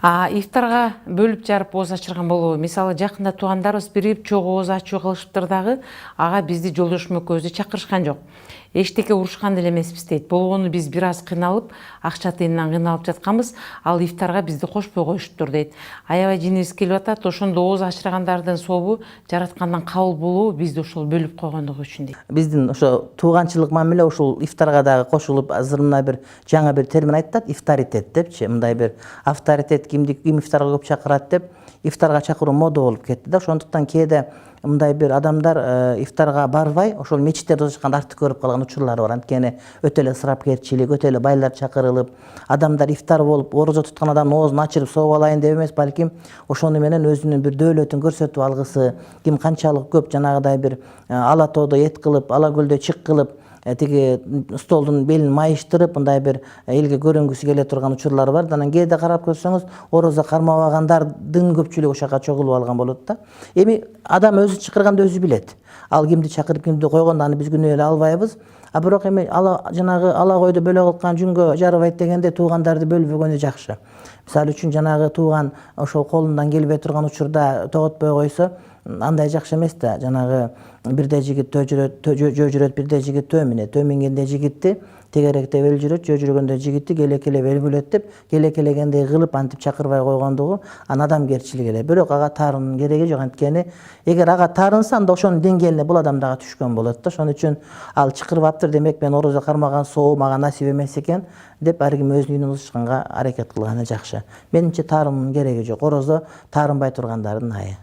Ифтарга бөлүп жарып ооз ачырган болобу? Мисалы жакында туугандарыбыз бирип чогуу ооз ачуу кылышыптыр дагы, ага бизди жолдошум экөөбүздү чакырышкан жок. Эчтеке урушкан деле эмеспиз дейт. Болгону биз бир аз кыйналып, акча тыйындан кыйналып жатканбыз. Ал ифтарга бизди кошпой коюшуптур дейт. Аябай жинибиз келип атат. Ошондо ооз ачыргандардын сообу жараткандан кабыл болобу бизди ошол бөлүп койгондугу үчүн дейт. Биздин ошо тууганчылык мамиле ушул ифтарга дагы кошулуп, азыр мына бир жаңы бир термин айтат, ифтаритет депчи. Мындай бир авторитет ким ифтарга көп чакырат деп ифтарга чакыруу мода болуп кетти да. Ошондуктан кээде мындай бир адамдар ифтарга барбай, ошол мечиттерде отурганда артык көрүп калган учурлар бар. Анткени өтө эле ысырапкерчилик, өтө эле байлар чакырылып, адамдар ифтар болуп, орозо туткан адамдын оозун ачырып сооп алайын деп эмес, балким ошону менен өзүнүн бир дөөлөтүн көрсөтүп алгысы, ким канчалык көп жанагыдай бир ала тоодо эт кылып, ала көлдө чык кылып, тиги столдун белин майыштырып, мындай бир элге көрүнгүсү келе турган учурлар бар. Анан кээде карап көрсөңүз, орозо кармабагандардын көпчүлүгү ошол жака чогулуп алган болот да. Эми адам өзү чакырганда өзү билет. Ал кимди чакырып, кимди койгондо аны биз күнөө эле албайбыз. Бирок эми жанагы ала койду бөлө кылган жүнгө жарабайт дегенде туугандарды бөлбөгөнү жакшы. Мисалы үчүн жанагы тууган ошол колундан келбей турган учурда тоготпой койсо, андай жакшы эмес да. Жанагы бирде жигит жөө жүрөт, бирде жигит төө минет. Төө мингенде жигитти тегеректеп эл жүрөт, жөө жүргөндө жигитти келекелеп эл күлөт деп, келекелегендей кылып антип чакырбай койгондугу анын адамгерчилиги эле. Бирок ага таарынын кереги жок. Анткени эгер ага таарынса, анда ошонун деңгээлине бул адам дагы түшкөн болот да. Ошон үчүн ал чакырбаптыр, демек мен орозо кармаган соо мага насип эмес экен деп ар ким өзүнүн үйүнөн ычканга аракет кылганы жакшы. Менимче таарынын кереги жок. Орозо таарынбай тургандардын айы.